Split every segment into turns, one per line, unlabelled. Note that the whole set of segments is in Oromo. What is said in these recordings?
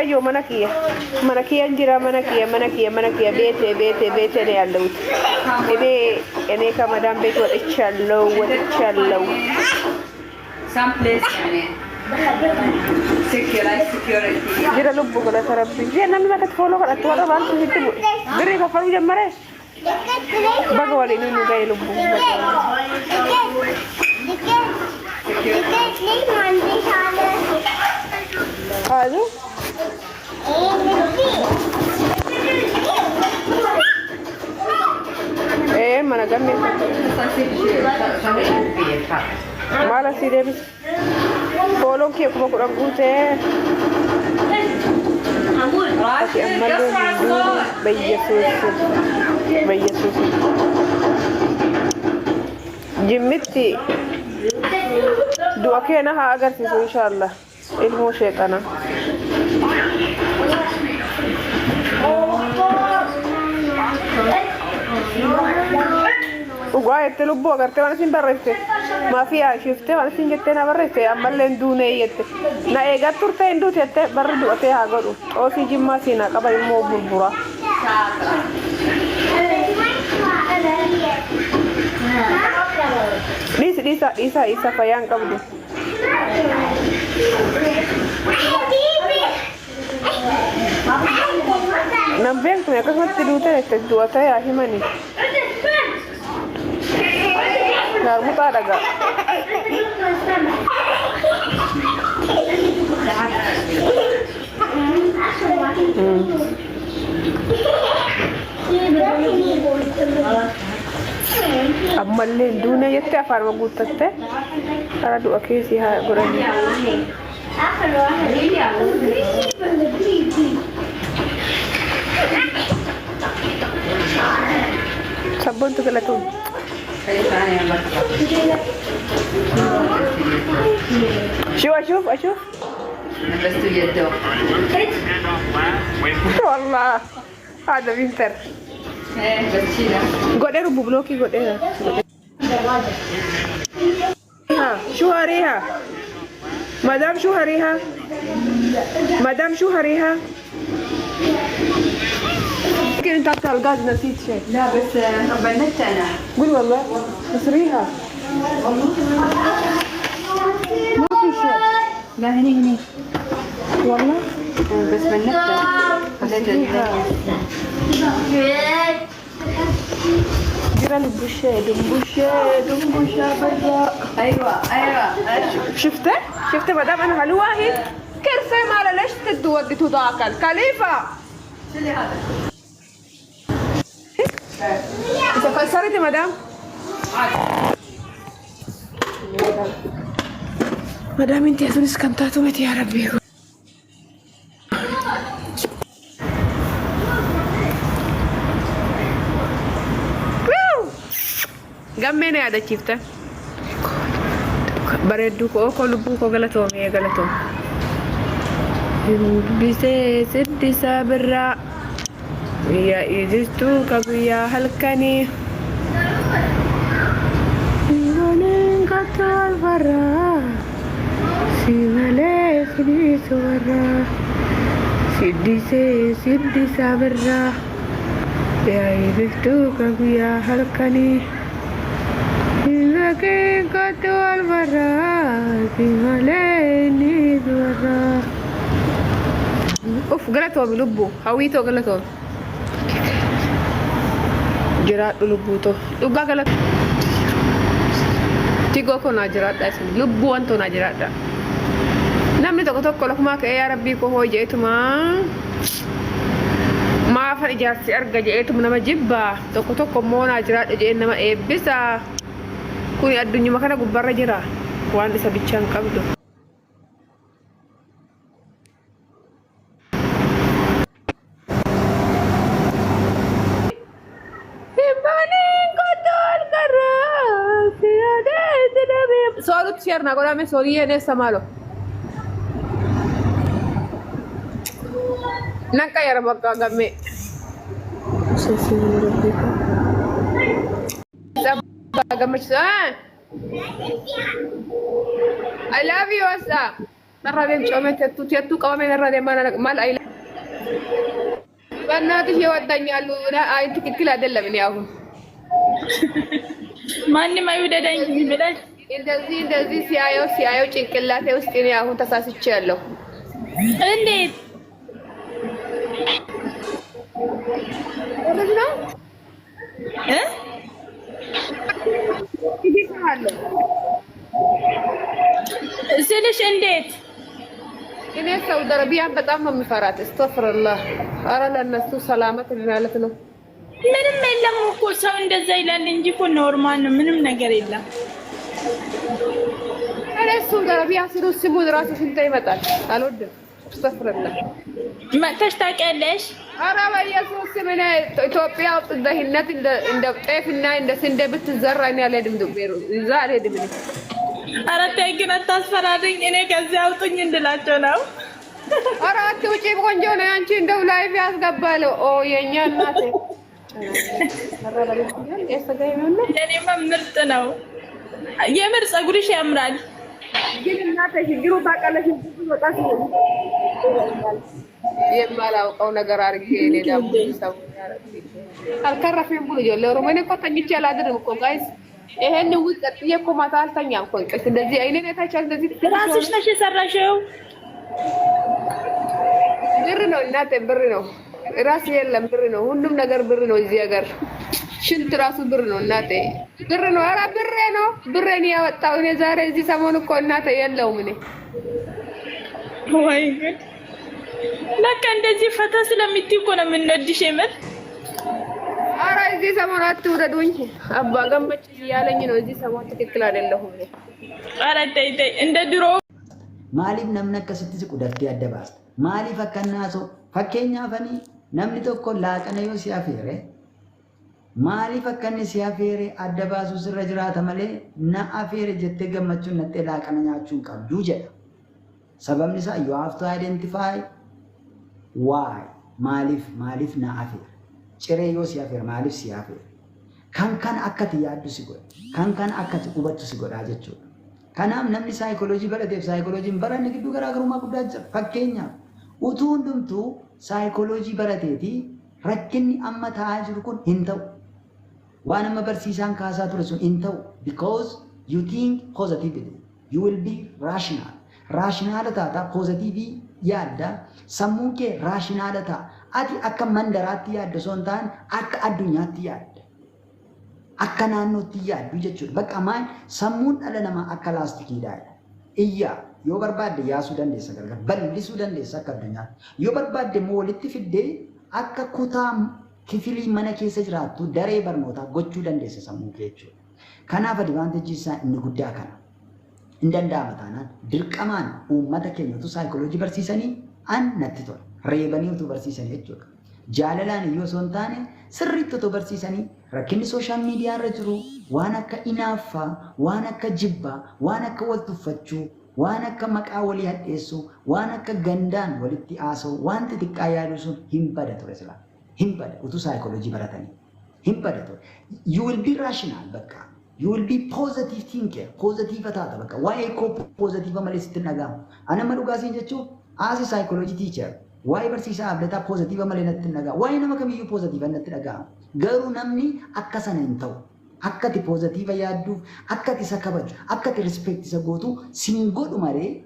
yo manakia njira manakia bete ne allo ene ka madam bete wada challo
some place security
jira lubbu ko la tarabbi je namna ka folo ko to wada ban hitti bire ka faru jamare baga wali nunu gay lubbu Aduh. Mana kami? Malah sih dia tolong kia aku mau kurang gute. Tapi amal dulu bayi Yesus. Jimiti. Dua kena ha agar sih insyaallah. Ilmu syaitanah. Uguale te lo buo carte vanno sin barrette ma fia shifte vanno sin che te na barrette amballen dune yette na e gatturte induti te bardu te ha godu o si jimma sina kabay mo burbura Isa payang kabdu Nambeng tu ya kan mati dute te dua saya himani Nah, muka ada gak? Ammalleen duuna jettee afaanuma guuttatte kara du'a keessi haa godhani. Sabboontu galatuun. أشوف
بس يده
والله هذا بنتر
بس كذا
قدر ببلوكي قدر شو هريها مدام شو هريها يمكن انت على الغاز نسيت شيء
لا بس بنت انا
قول والله تصريها ما في شيء
لا هني
والله
بس بنت
تصريها جرى البوشة دمبوشة برا
ايوه
شفته مدام انا هلوة هي كرسي مالا ليش تودي تضاكل كليفة
شو اللي هذا
إذا فسرتي مدام مدام انتي هتونس كنتاتو متي يا ربي gammene ada cipta bareddu ko lubbu ko galatoom bise siddi sabra ya idistu kabiya halkani ngonen katal bara simale siddi suwara siddi sabra ya idistu kabiya halkani Lagi katul bara, tinggalin dua. Galato lubbu, hawito galato. Jerat lubbu to. Uga galat. Tigo ko na jerat das. Lubbu anto na jerat da. Namni to ko ko ma ke ya rabbi ko hoje ituma. Ma fa ijarsi arga je ituma nama jibba. To ko mo na jerat je nama ebisa. Kuni addunyaa makana gubbarra jira waan isa bichaan qabdu Imbanin kotor karaa siade sidabe soorut sirna godame sooriye ne samalo Nanka yara bakka gamme I love you Asa. Narra dem chome tu qawame narra dem mal በእናትሽ ይወዳኛሉ። አይ ትክክል አይደለም። እኔ አሁን
ማንም አይወደደኝ ብለሽ
እንደዚህ ሲያየው ጭንቅላቴ ውስጥ እኔ አሁን ተሳስቼ ያለሁ።
እንዴት
ወለድ ነው
እ
ይሄካለሁ
ስልሽ እንዴት
እኔ ሳውዲ አረቢያን በጣም ነው የሚፈራት። አስተፍርላህ ኧረ ለእነሱ ሰላመት ማለት ነው።
ምንም የለም እኮ ሰው እንደዛ ይላል እንጂ እኮ ኖርማል ነው። ምንም ነገር የለም።
እኔ ሳውዲ አረቢያ ስሙ እራሱ ስንት ይመጣል። አልወድም። አስተፍርላህ
መተሽ ታውቂያለሽ?
ኧረ በኢየሱስ ስም እኔ ኢትዮጵያ ውስጥ ድህነት እንደ ጤፍና እንደ ስንዴ ብትዘራ እኔ አልሄድም። እዛ አልሄድም እኔ።
ኧረ ተይ ግን አታስፈራሪኝ። እኔ ከዚያ አውጡኝ እንድላቸው ነው።
ኧረ አትውጪ፣ ቆንጆ ነው አንቺ። እንደው ላይፍ ያስገባለሁ። ኦ የኛ እናቴ
ለእኔማ ምርጥ ነው። የምር ፀጉርሽ ያምራል።
ግን እናቴ ችግሩ ታውቃለሽ፣ በጣም የማላውቀው ነገር አድርጌ እኔ ደግሞ ሰው አልከረፈም ብሎ ለሮማኔ እኮ ተኝቼ አላድርም እኮ ጋይስ። ይሄን ውስጥ ቀጥዬ እኮ ማታ አልተኛም እኮ እንቅልፍ እንደዚህ አይኔ ነታቻል። እንደዚህ
ራስሽ ነሽ የሰራሽው?
ብር ነው እናቴ፣ ብር ነው። ራስ የለም፣ ብር ነው። ሁሉም ነገር ብር ነው እዚህ ሀገር። ሽንት ራሱ ብር ነው እናቴ፣ ብር ነው። ኧረ ብሬ ነው፣ ብሬን ያወጣው እኔ ዛሬ እዚህ ሰሞን እኮ እናቴ የለውም እኔ።
ወይ ጉድ! ለካ እንደዚህ ፈታ ስለምትይ እኮ ነው የምንወድሽ የምር።
ኧረ እዚህ ሰሞን አትውረዱኝ። አባ ገመች እያለኝ ነው እዚህ ሰሞን። ትክክል አይደለሁም እኔ።
ኧረ ተይ ተይ፣ እንደ ድሮ
maaliif namni akkasitti siqu daftee adda baasta? Maaliif akkannaa soo fakkeenyaafanii namni tokko laaqana yoo si afeere maaliif akkanni si afeere adda baasuu sirra jiraata malee na afeere jettee gammachuun nattee laaqana nyaachuun qabduu jedha. Sababni isaa you have to identify why. Maaliif na afeere? Ciree yoo si afeere maaliif si afeere? Kan akkati yaaddu si godha. Kan akkati hubattu si godhaa jechuudha. Kanaaf namni saayikooloojii barateef saayikooloojiin baranne gidduu garaagarummaa guddaa jira. Fakkeenyaaf utuu hundumtuu saayikooloojii barateeti rakkinni amma taa'aa jiru kun hin ta'u. Waan amma barsiisaan kaasaa ture sun hin ta'u. Because you think positively. You will be rational. Raashinaala taata positivii yaadda. Sammuun kee raashinaala ta'a. Ati akka mandaraatti yaadda osoo hin taane akka addunyaatti yaadda. Akka naannootti yaaddu jechuudha. Bakka maal sammuun dhala namaa akka laastikiidha. Iyyaa yoo barbaadde yaasuu dandeessa gargar bal'isuu dandeessa akka addunyaatti. Yoo barbaadde immoo walitti fiddee akka kutaa kifilii mana keessa jiraattu daree barnootaa gochuu dandeessa sammuu kee jechuudha. Kanaaf advaanteejii isaa inni guddaa kana. Hin danda'ama taanaan dirqamaan uummata keenyatu saayikooloojii barsiisanii an natti tola. Reebanii utuu barsiisanii jechuudha. Jaalalaan iyyuu osoo hin taane sirriitti otoo barsiisanii rakkinni sooshaal miidiyaa irra jiru waan akka inaaffaa, waan akka jibbaa, waan akka wal tuffachuu, waan akka maqaa walii hadheessuu, waan akka gandaan walitti haasa'u, waan xixiqqaa yaaduu sun hin bada ture sila. Hin bada utuu saayikooloojii baratanii. Hin bada ture. You will be rational bakka. You will be positive thinker. Positive taata bakka. Waa'ee koo positive malee sitti dhagahamu. Ana amma dhugaasiin jechuun as a psychology teacher. Waa'ee barsiisaa abdataa positive malee natti dhagahamu. Waa'ee nama kamiyyuu positive natti dhagahamu. Garuu namni akka sana hin ta'u. Akka ati positive yaadduuf, akka ati isa kabaju, akka ati respect isa gootu sin godhu malee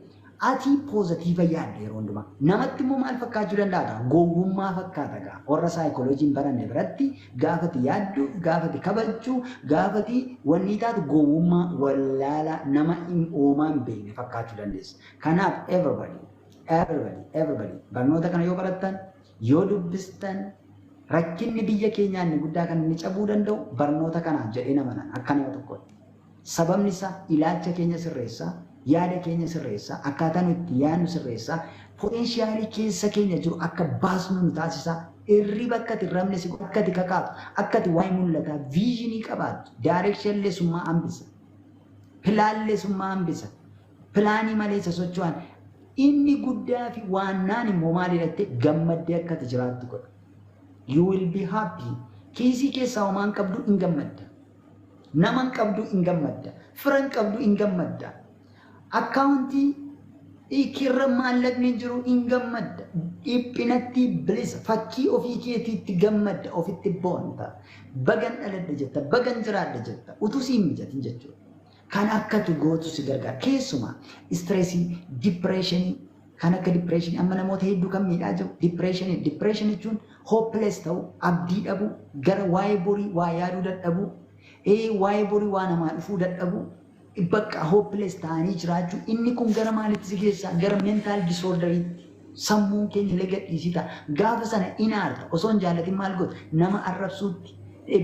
ati positive yaadda yeroo hundumaa. Namatti immoo maal fakkaachuu danda'a? Gowwummaa fakkaata gaa. Warra saayikooloojiin baranne biratti gaafa ati yaaddu, gaafa ati kabajju, gaafa ati wanni taatu gowwummaa wallaala nama uumaa hin beekne fakkaachuu dandeessa. Kanaaf everybody barnoota kana yoo barattan, yoo dubbistan, rakkinni biyya keenyaa inni guddaa kan inni cabuu danda'u barnoota kanaan jedhee nama nan akka nama tokkotti. Sababni isaa ilaalcha keenya sirreessaa, yaada keenya sirreessaa, akkaataa nuti yaadnu sirreessaa, poteenshiyaalii keessa keenya jiru akka baasnu nu taasisaa, irriba akka ati rabne si akka ati kakaatu, akka ati waa'ee mul'ataa, viizhinii qabaattu, daayirekshinii leessummaa hambisa, pilaan leessummaa hambisa, pilaanii malee isa socho'an inni guddaa fi waannaan immoo maal jedhatte gammaddee akka ati jiraattu godha. You will be happy. Kiisii keessaa homaan qabdu hin gammadda. Naman qabdu hin gammadda. Firan qabdu hin gammadda. Akkaawuntii Ikirra maallaqni jiru hin gammadda. Dhiphinatti bilisa fakkii ofii keetiitti gammadda ofitti boonta. Bagan dhaladha jetta, bagan jiraadha jetta. Utuu siin mijatin jechuudha. Kan akkatu gootu si gargaara. Keessumaa istireesii, dipireeshinii kan akka dipireeshinii amma namoota hedduu kan miidhaa jiru. Dipireeshinii jechuun hopeless ta'uu, abdii dhabuu, gara waa'ee borii waa yaaduu dadhabuu, waa'ee borii waa namaa dhufuu dadhabuu. Bakka hopeless ta'anii jiraachuu inni kun gara maalitti si geessaa? Gara mental disorderiitti sammuun keenya illee gadhiisii ta'a. Gaafa sana inaarta osoo hin jaallatin maal goota? Nama arrabsuutti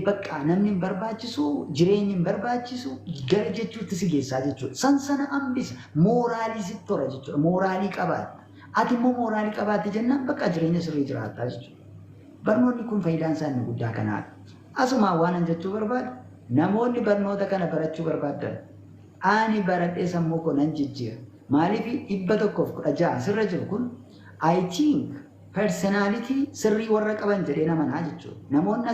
bakka namni hin barbaachisu jireenyi hin barbaachisu gara jechuutti si geessaa jechuudha. San sana hambisa mooraalii sitti tora jechuudha. Mooraalii qabaatta. Ati immoo mooraalii qabaatte jennaan bakka jireenya sirrii jiraattaa jechuudha. Barnoonni kun faayidaan isaa inni guddaa kanaadha. Asumaan waan jechuu barbaadu namoonni barnoota kana barachuu barbaadan ani baradhee sammuu koo nan jijjiira. Maaliif 116 sirra jiru kun I think personality sirrii warra qaban jedhee namanaa jechuudha. Namoonni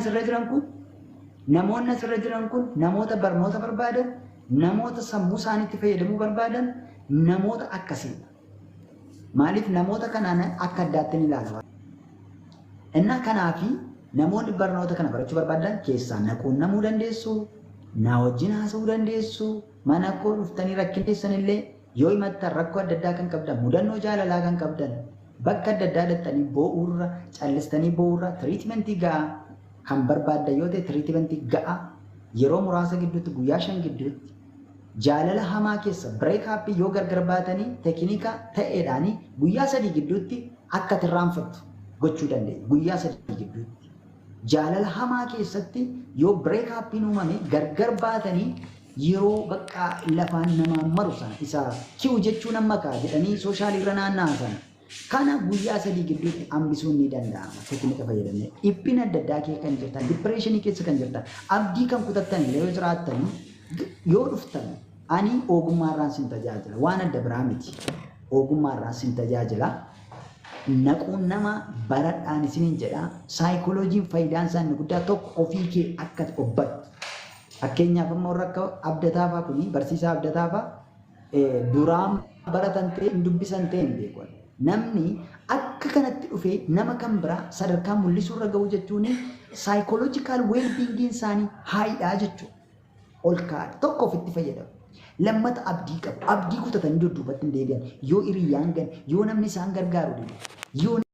asirra jiran kun namoota barnoota barbaadan, namoota sammuu isaaniitti fayyadamuu barbaadan, namoota akkasiidha. Maaliif namoota kanaan akka addaatti ni ilaalu. Innaa kanaafi namoonni barnoota kana barachuu barbaadan keessaa naquunnamuu dandeessu, na wajjin haasa'uu dandeessu. Mana koo dhuftanii rakkina keessan illee yoo himattan rakkoo adda addaa kan qabdan, mudannoo jaalalaa kan qabdan, bakka adda addaa dhattanii boo'uurra, callistanii boo'uurra tiriitimentii ga'aa kan barbaaddan yoo ta'e tiriitimentii ga'aa yeroo muraasa gidduutti guyyaa 5 gidduutti jaalala hamaa keessa bireekaappii yoo gargar baatanii teekiniika ta'eedhaanii guyyaa 3 gidduutti akka tirraanfattu gochuu dandeenya. Guyyaa 3 gidduutti jaalala hamaa keessatti yoo bireekaappiin uumame gargar baatanii yeroo bakka lafaan namaa maru sana isa kiu jechuun amma kaa jedhanii sooshaal irra naanna'an sana kana guyyaa 3 gidduutti hambisuun ni danda'ama. Teekiniika fayyadamee dhiphina adda addaa keessa kan jirtan, dipireeshinii keessa kan jirtan, abdii kan kutattan yoo jiraattan yoo dhuftan ani ogummaarraan sin tajaajila. Waan adda biraa miti. Ogummaarraan sin tajaajila. Naquun nama baradhaan isiniin jedha. Saayikolojiin faayidaan isaa inni guddaa tokko ofii kee akka obbattu. Fakkeenyaaf immoo rakka abdataa fa'aa kuni barsiisaa abdataa fa'aa duraan baratan ta'e hin dubbisan ta'e hin beeku. Namni akka kanatti dhufee nama kan biraa sadarkaa mul'isuu irra ga'u jechuun saayikoloojikaal weelbiingiin isaanii haayidhaa jechuudha. Ol kaa'aa tokko ofitti fayyadamu. Lammata abdii qabu. Abdii kutatanii dudduubatti hin deebi'an. Yoo hiriyyaan gan, yoo namni isaan gargaaru yoo